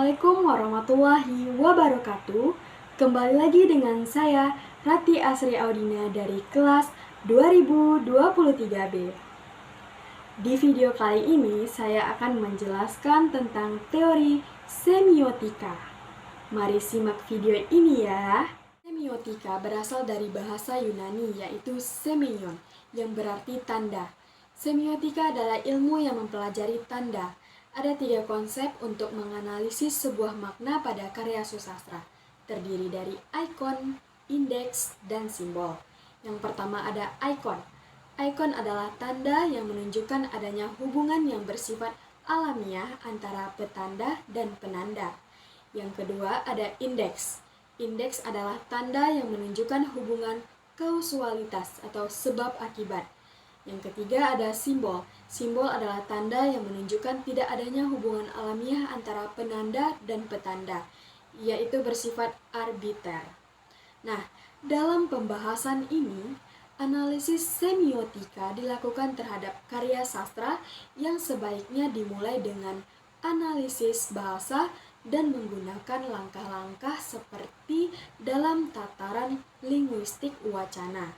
Assalamualaikum warahmatullahi wabarakatuh. Kembali lagi dengan saya Rati Asri Audina dari kelas 2023B. Di video kali ini saya akan menjelaskan tentang teori semiotika. Mari simak video ini ya. Semiotika berasal dari bahasa Yunani yaitu semeion yang berarti tanda. Semiotika adalah ilmu yang mempelajari tanda. Ada 3 konsep untuk menganalisis sebuah makna pada karya sastra, terdiri dari ikon, indeks, dan simbol. Yang pertama ada ikon. Ikon adalah tanda yang menunjukkan adanya hubungan yang bersifat alamiah antara petanda dan penanda. Yang kedua ada indeks. Indeks adalah tanda yang menunjukkan hubungan kausalitas atau sebab akibat. Yang ketiga ada simbol. Simbol adalah tanda yang menunjukkan tidak adanya hubungan alamiah antara penanda dan petanda, yaitu bersifat arbiter. Nah, dalam pembahasan ini, analisis semiotika dilakukan terhadap karya sastra yang sebaiknya dimulai dengan analisis bahasa dan menggunakan langkah-langkah seperti dalam tataran linguistik wacana,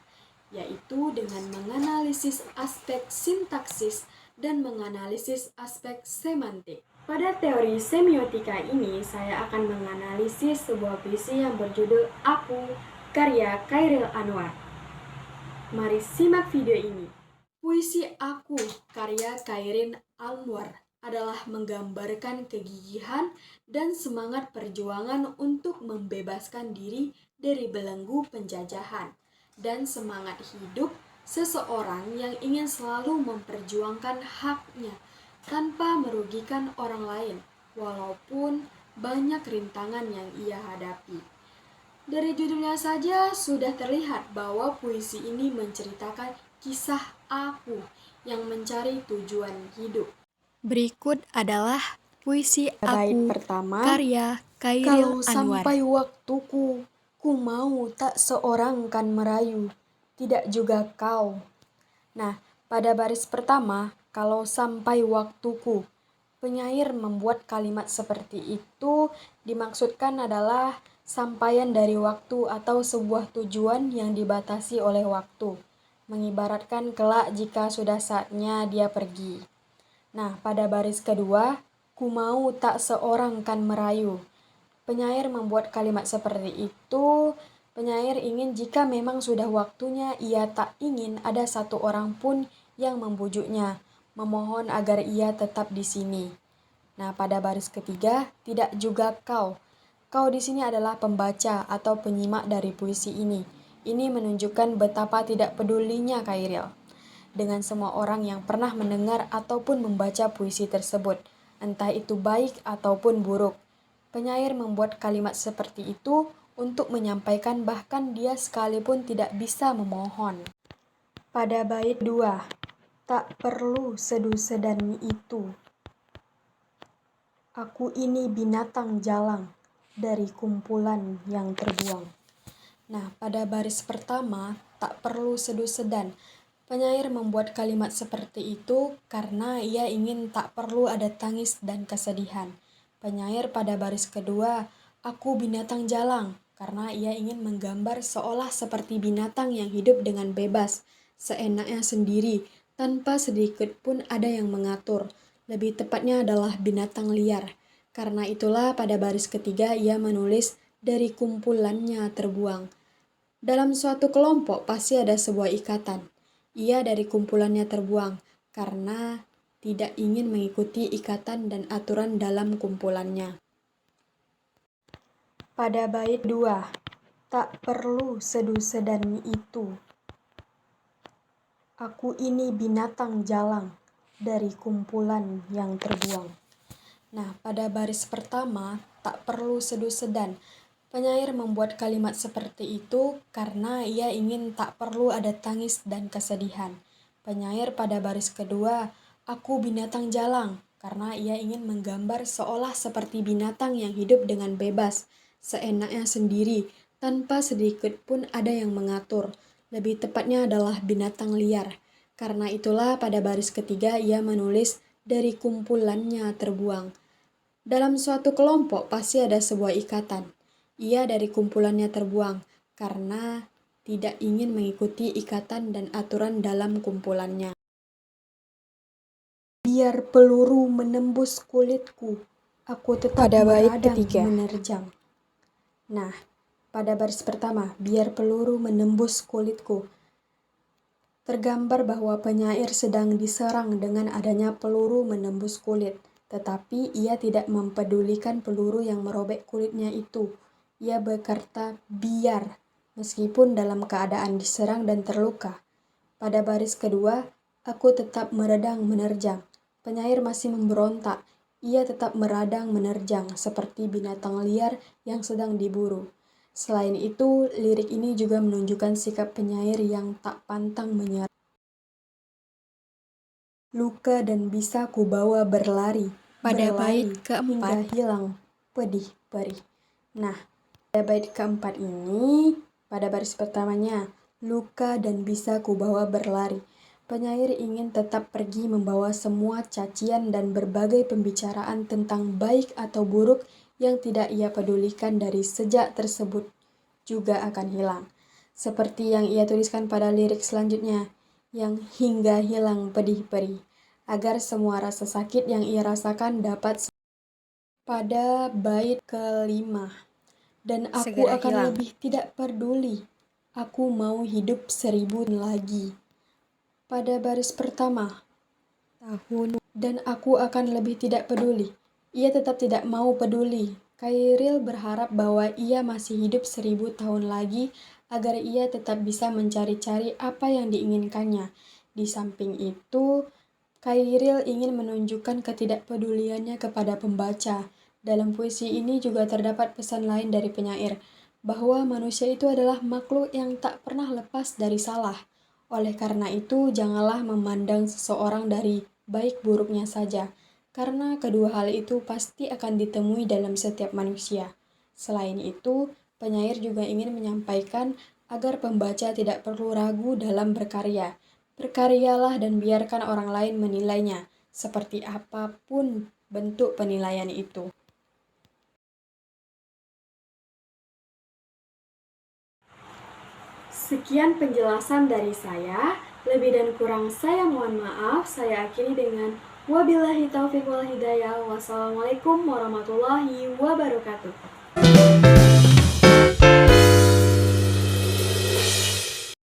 yaitu dengan menganalisis aspek sintaksis dan menganalisis aspek semantik. Pada teori semiotika ini, saya akan menganalisis sebuah puisi yang berjudul Aku, karya Chairil Anwar. Mari simak video ini. Puisi Aku, karya Chairil Anwar adalah menggambarkan kegigihan dan semangat perjuangan untuk membebaskan diri dari belenggu penjajahan dan semangat hidup seseorang yang ingin selalu memperjuangkan haknya tanpa merugikan orang lain, walaupun banyak rintangan yang ia hadapi. Dari judulnya saja sudah terlihat bahwa puisi ini menceritakan kisah aku yang mencari tujuan hidup. Berikut adalah puisi Aku, pertama, karya Chairil Anwar. Kalau sampai waktuku, ku mau tak seorang kan merayu, tidak juga kau. Nah, pada baris pertama, kalau sampai waktuku, penyair membuat kalimat seperti itu dimaksudkan adalah sampaian dari waktu atau sebuah tujuan yang dibatasi oleh waktu, mengibaratkan kelak jika sudah saatnya dia pergi. Nah, pada baris kedua, ku mau tak seorang kan merayu. Penyair membuat kalimat seperti itu, penyair ingin jika memang sudah waktunya ia tak ingin ada satu orang pun yang membujuknya, memohon agar ia tetap di sini. Nah, pada baris ketiga, tidak juga kau. Kau di sini adalah pembaca atau penyimak dari puisi ini. Ini menunjukkan betapa tidak pedulinya Chairil dengan semua orang yang pernah mendengar ataupun membaca puisi tersebut, entah itu baik ataupun buruk. Penyair membuat kalimat seperti itu untuk menyampaikan bahkan dia sekalipun tidak bisa memohon. Pada bait 2, tak perlu sedu sedan itu. Aku ini binatang jalang dari kumpulan yang terbuang. Nah, pada baris pertama, tak perlu sedu sedan. Penyair membuat kalimat seperti itu karena ia ingin tak perlu ada tangis dan kesedihan. Penyair pada baris kedua, aku binatang jalang, karena ia ingin menggambar seolah seperti binatang yang hidup dengan bebas, seenaknya sendiri, tanpa sedikit pun ada yang mengatur. Lebih tepatnya adalah binatang liar. Karena itulah pada baris ketiga ia menulis dari kumpulannya terbuang. Dalam suatu kelompok pasti ada sebuah ikatan. Ia dari kumpulannya terbuang karena tidak ingin mengikuti ikatan dan aturan dalam kumpulannya. Pada bait 2, tak perlu sedu sedan itu. Aku ini binatang jalang dari kumpulan yang terbuang. Nah, pada baris pertama, tak perlu sedu sedan. Penyair membuat kalimat seperti itu karena ia ingin tak perlu ada tangis dan kesedihan. Penyair pada baris kedua, aku binatang jalang, karena ia ingin menggambar seolah seperti binatang yang hidup dengan bebas, seenaknya sendiri, tanpa sedikit pun ada yang mengatur. Lebih tepatnya adalah binatang liar. Karena itulah pada baris ketiga ia menulis dari kumpulannya terbuang. Dalam suatu kelompok pasti ada sebuah ikatan. Ia dari kumpulannya terbuang karena tidak ingin mengikuti ikatan dan aturan dalam kumpulannya. Biar peluru menembus kulitku, aku tetap Pada bait meradang ketiga. menerjang. Nah, pada baris pertama, biar peluru menembus kulitku, tergambar bahwa penyair sedang diserang dengan adanya peluru menembus kulit. Tetapi ia tidak mempedulikan peluru yang merobek kulitnya itu. Ia berkata biar, meskipun dalam keadaan diserang dan terluka. Pada baris kedua, aku tetap meradang menerjang. Penyair masih memberontak. Ia tetap meradang menerjang seperti binatang liar yang sedang diburu. Selain itu, lirik ini juga menunjukkan sikap penyair yang tak pantang menyerah. Luka dan bisa kubawa berlari, Pada berlari bait keempat. hingga hilang pedih perih. Nah, pada bait keempat ini, pada baris pertamanya, luka dan bisa kubawa berlari. Penyair ingin tetap pergi membawa semua cacian dan berbagai pembicaraan tentang baik atau buruk yang tidak ia pedulikan dari sejak tersebut juga akan hilang. Seperti yang ia tuliskan pada lirik selanjutnya, yang hingga hilang pedih perih, agar semua rasa sakit yang ia rasakan dapat. Pada bait kelima, dan aku Segera akan hilang. lebih tidak peduli, aku mau hidup 1000 lagi. Pada baris pertama, Tahun. dan aku akan lebih tidak peduli. Ia tetap tidak mau peduli. Khairil berharap bahwa ia masih hidup 1000 tahun lagi agar ia tetap bisa mencari-cari apa yang diinginkannya. Di samping itu, Khairil ingin menunjukkan ketidakpeduliannya kepada pembaca. Dalam puisi ini juga terdapat pesan lain dari penyair, bahwa manusia itu adalah makhluk yang tak pernah lepas dari salah. Oleh karena itu, janganlah memandang seseorang dari baik buruknya saja, karena kedua hal itu pasti akan ditemui dalam setiap manusia. Selain itu, penyair juga ingin menyampaikan agar pembaca tidak perlu ragu dalam berkarya. Berkaryalah dan biarkan orang lain menilainya, seperti apapun bentuk penilaian itu. Sekian penjelasan dari saya. Lebih dan kurang saya mohon maaf. Saya akhiri dengan wabillahi taufiq wal hidayah. Wassalamualaikum warahmatullahi wabarakatuh.